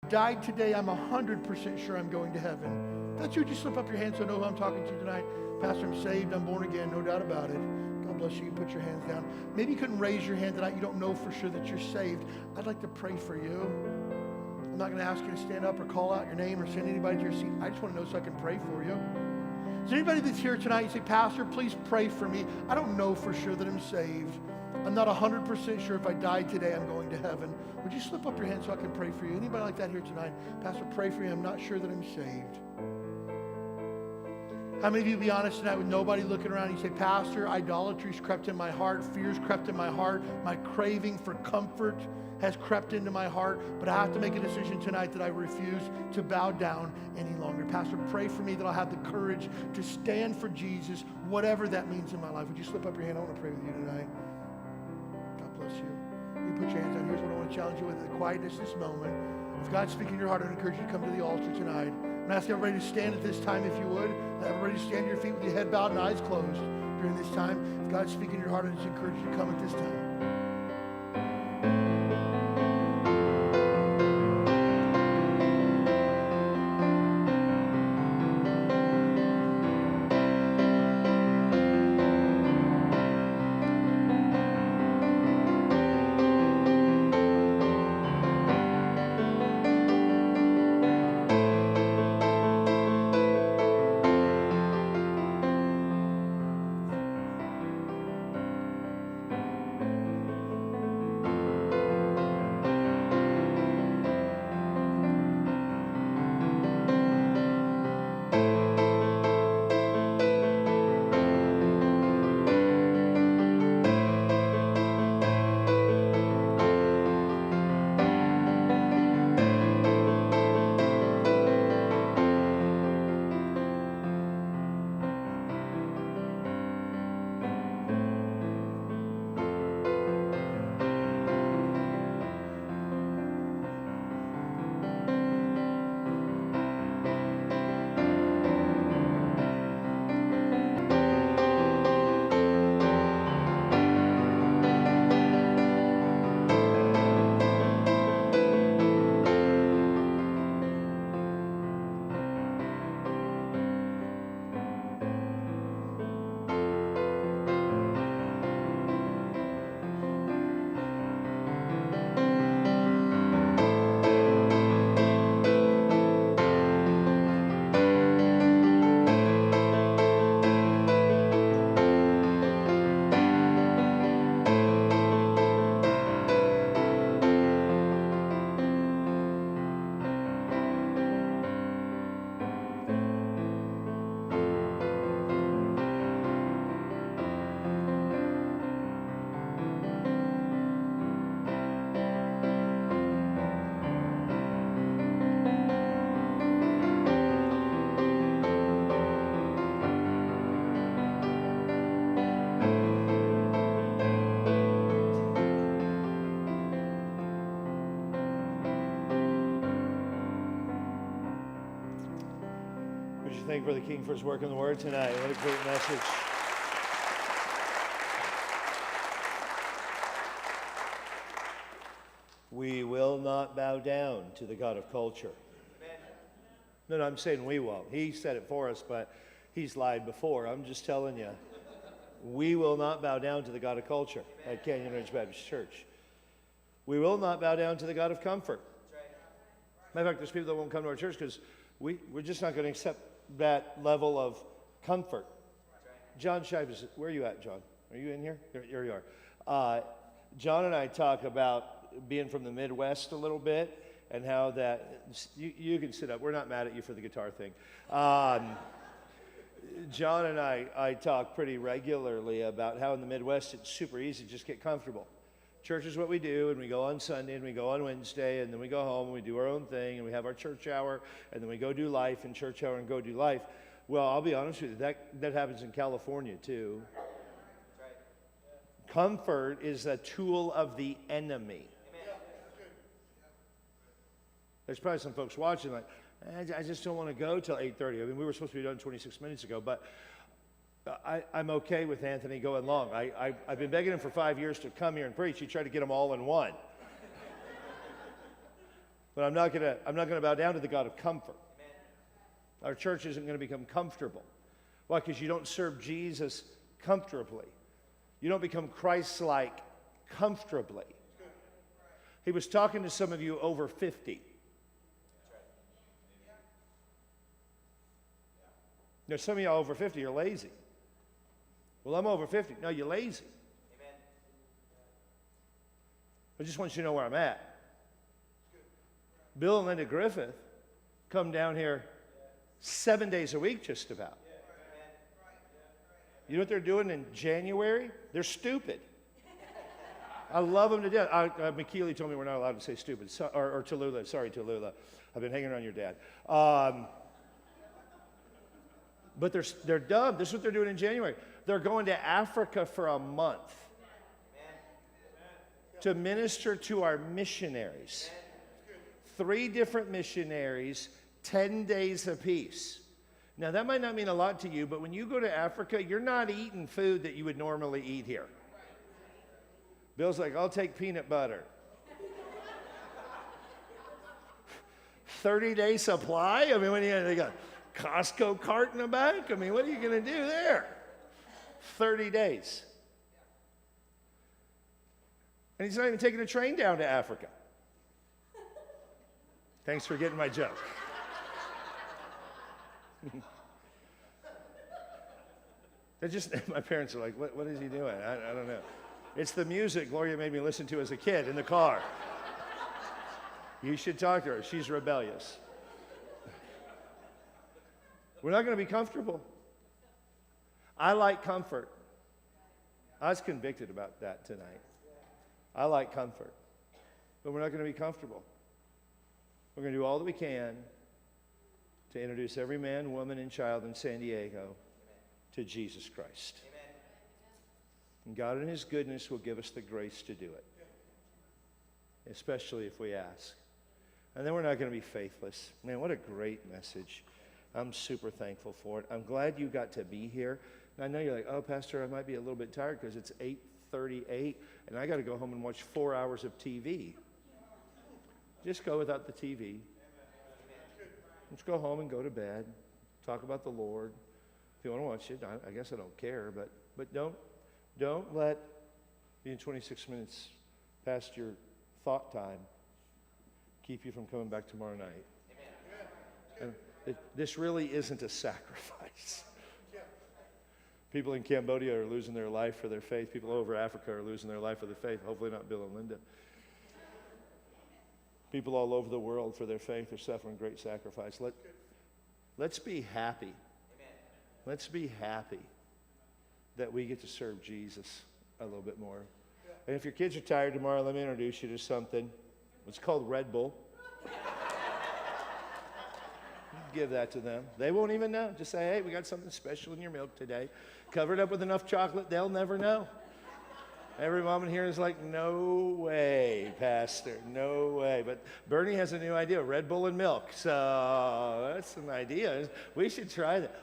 died today, I'm 100% sure I'm going to heaven. If that's you, just slip up your hand so I know who I'm talking to tonight. Pastor, I'm saved, I'm born again, no doubt about it. God bless you. You put your hands down. Maybe you couldn't raise your hand tonight. You don't know for sure that you're saved. I'd like to pray for you. I'm not going to ask you to stand up or call out your name or send anybody to your seat. I just want to know so I can pray for you. Is there anybody that's here tonight, you say, Pastor, please pray for me. I don't know for sure that I'm saved. I'm not 100% sure if I died today, I'm going to heaven. Would you slip up your hand so I can pray for you? Anybody like that here tonight? Pastor, pray for me. I'm not sure that I'm saved. How many of you be honest tonight with nobody looking around? You say, Pastor, idolatry's crept in my heart. Fear's crept in my heart. My craving for comfort has crept into my heart. But I have to make a decision tonight that I refuse to bow down any longer. Pastor, pray for me that I'll have the courage to stand for Jesus, whatever that means in my life. Would you slip up your hand? I want to pray with you tonight. God bless you. You put your hands down. Here's what I want to challenge you with. In the quietness of this moment, if God's speaking in your heart, I encourage you to come to the altar tonight. I'm asking everybody to stand at this time if you would. Everybody stand to your feet with your head bowed and eyes closed during this time. If God's speaking in your heart, I just encourage you to come at this time. Thank Brother King for his work in the Word tonight. What a great message. We will not bow down to the God of culture. No, I'm saying we won't. He said it for us, but he's lied before. I'm just telling you. We will not bow down to the God of culture at Canyon Ridge Baptist Church. We will not bow down to the God of comfort. Matter of fact, there's people that won't come to our church because we're just not going to accept that level of comfort. John Shivers, where are you at, John? Are you in here? Here you are. John and I talk about being from the Midwest a little bit and how that, you can sit up. We're not mad at you for the guitar thing. John and I talk pretty regularly about how in the Midwest it's super easy to just get comfortable. Church is what we do, and we go on Sunday, and we go on Wednesday, and then we go home, and we do our own thing, and we have our church hour, and then we go do life, and church hour, and go do life. Well, I'll be honest with you, that happens in California, too. Comfort is a tool of the enemy. There's probably some folks watching like, I just don't want to go till 8:30. I mean, we were supposed to be done 26 minutes ago, but I'm okay with Anthony going long. I've been begging him for 5 years to come here and preach. He tried to get them all in one. But I'm not gonna bow down to the God of comfort. Our church isn't going to become comfortable. Why? Because you don't serve Jesus comfortably. You don't become Christ-like comfortably. He was talking to some of you over 50. Now, some of y'all over 50 are lazy. Well, I'm over 50. No, you're lazy. I just want you to know where I'm at. Bill and Linda Griffith come down here 7 days a week, just about. You know what they're doing in January? They're stupid. I love them to death. McKeely told me we're not allowed to say stupid. Or Tallulah. Sorry, Tallulah. I've been hanging around your dad. But they're dumb. This is what they're doing in January. They're going to Africa for a month to minister to our missionaries. 3 different missionaries, 10 days apiece. Now, that might not mean a lot to you, but when you go to Africa, you're not eating food that you would normally eat here. Bill's like, I'll take peanut butter. 30-day supply? I mean, they got Costco cart in the back? I mean, what are you going to do there? 30 days. And he's not even taking a train down to Africa. Thanks for getting my joke. My parents are like, what is he doing? I don't know. It's the music Gloria made me listen to as a kid in the car. You should talk to her. She's rebellious. We're not going to be comfortable. I like comfort. I was convicted about that tonight. I like comfort. But we're not going to be comfortable. We're going to do all that we can to introduce every man, woman, and child in San Diego to Jesus Christ. And God in His goodness will give us the grace to do it, especially if we ask. And then we're not going to be faithless. Man, what a great message. I'm super thankful for it. I'm glad you got to be here. And I know you're like, oh, Pastor, I might be a little bit tired because it's 8:38 and I got to go home and watch 4 hours of TV. Just go without the TV. Let's go home and go to bed. Talk about the Lord. If you want to watch it, I guess I don't care, but don't let being 26 minutes past your thought time keep you from coming back tomorrow night. And this really isn't a sacrifice. People in Cambodia are losing their life for their faith. People over Africa are losing their life for their faith. Hopefully not Bill and Linda. People all over the world for their faith are suffering great sacrifice. Let's be happy. Let's be happy that we get to serve Jesus a little bit more. And if your kids are tired tomorrow, let me introduce you to something. It's called Red Bull. Give that to them. They won't even know. Just say, hey, we got something special in your milk today. Cover it up with enough chocolate, they'll never know. Every mom in here is like, no way, Pastor, no way. But Bernie has a new idea, Red Bull and milk. So that's an idea. We should try that.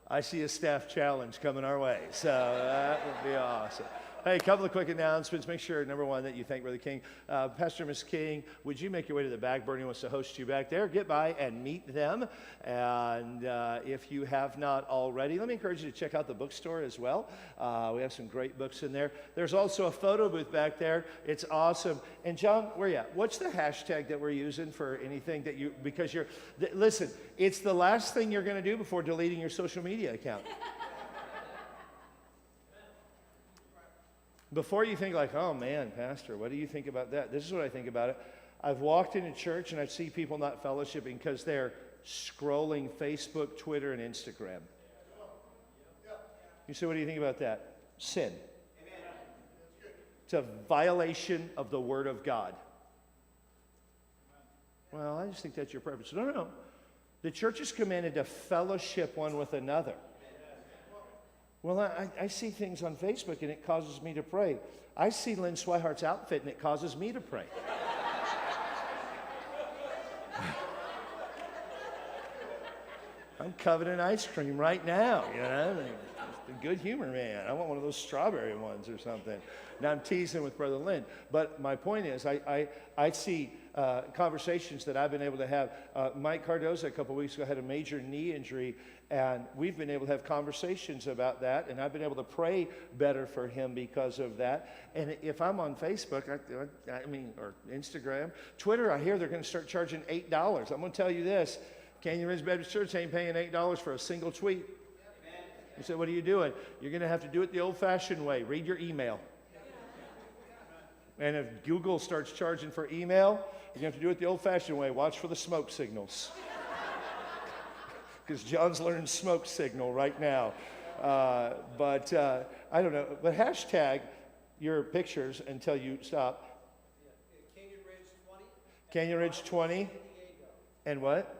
I see a staff challenge coming our way. So that would be awesome. Hey, a couple of quick announcements. Make sure, number one, that you thank Brother King. Pastor and Miss King, would you make your way to the back? Bernie wants to host you back there. Get by and meet them. And if you have not already, let me encourage you to check out the bookstore as well. We have some great books in there. There's also a photo booth back there. It's awesome. And John, where you at? What's the hashtag that we're using for anything that you, because you're, listen, it's the last thing you're going to do before deleting your social media account. Before you think like, oh man, Pastor, what do you think about that? This is what I think about it. I've walked into church and I see people not fellowshipping because they're scrolling Facebook, Twitter, and Instagram. You say, what do you think about that? Sin. It's a violation of the Word of God. Well, I just think that's your preference. No. The church is commanded to fellowship one with another. Well, I see things on Facebook and it causes me to pray. I see Lynn Swihart's outfit and it causes me to pray. I'm coveting ice cream right now, you know. The good humor, man. I want one of those strawberry ones or something. Now I'm teasing with Brother Lynn. But my point is, I see conversations that I've been able to have. Mike Cardoza a couple weeks ago had a major knee injury, and we've been able to have conversations about that, and I've been able to pray better for him because of that. And if I'm on Facebook, or Instagram, Twitter, I hear they're going to start charging $8. I'm going to tell you this, Canyon Ridge Baptist Church ain't paying $8 for a single tweet. You say, what are you doing? You're going to have to do it the old-fashioned way. Read your email. And if Google starts charging for email, you're going to have to do it the old-fashioned way. Watch for the smoke signals. Because John's learning smoke signal right now. But I don't know. But hashtag your pictures until you stop. Canyon Ridge 20. Canyon Ridge 20. And what?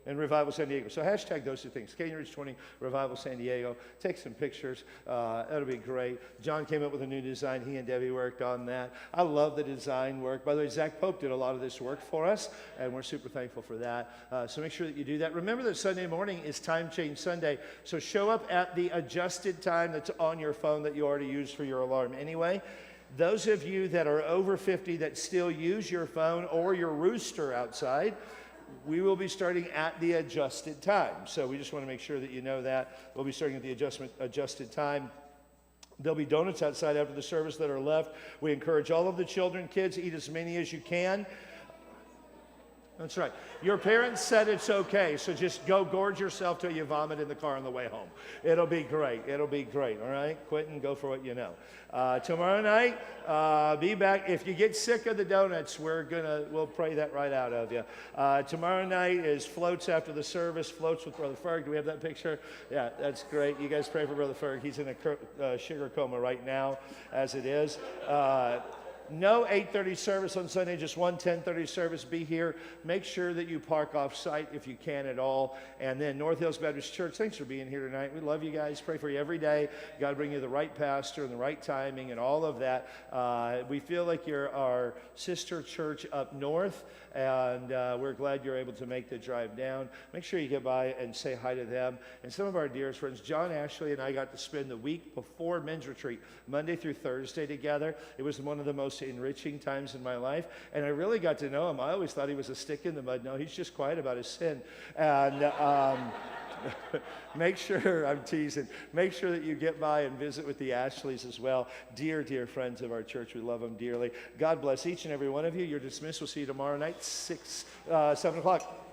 And Revival San Diego. So hashtag those two things. Canyon Ridge 20, Revival San Diego. Take some pictures. That'll be great. John came up with a new design. He and Debbie worked on that. I love the design work. By the way, Zach Pope did a lot of this work for us, and we're super thankful for that. So make sure that you do that. Remember that Sunday morning is Time Change Sunday. So show up at the adjusted time that's on your phone that you already used for your alarm anyway. Those of you that are over 50 that still use your phone or your rooster outside, we will be starting at the adjusted time. So we just want to make sure that you know that. We'll be starting at the adjusted time. There'll be donuts outside after the service that are left. We encourage all of the children, kids, eat as many as you can. That's right. Your parents said it's okay, so just go gorge yourself till you vomit in the car on the way home. It'll be great. It'll be great, all right? Quentin, go for what you know. Tomorrow night, be back. If you get sick of the donuts, we'll pray that right out of you. Tomorrow night is floats after the service, floats with Brother Ferg. Do we have that picture? Yeah, that's great. You guys pray for Brother Ferg. He's in a sugar coma right now, as it is. No 8:30 service on Sunday, just one 10:30 service. Be here. Make sure that you park off site if you can at all. And then North Hills Baptist Church, thanks for being here tonight. We love you guys. Pray for you every day. God bring you the right pastor and the right timing and all of that. We feel like you're our sister church up north, and we're glad you're able to make the drive down. Make sure you get by and say hi to them. And some of our dearest friends, John Ashley and I got to spend the week before men's retreat, Monday through Thursday together. It was one of the most enriching times in my life, and I really got to know him. I always thought he was a stick in the mud. No, he's just quiet about his sin. And make sure, I'm teasing, make sure that you get by and visit with the Ashleys as well. Dear, dear friends of our church, we love them dearly. God bless each and every one of you. You're dismissed. We'll see you tomorrow night, 7 o'clock.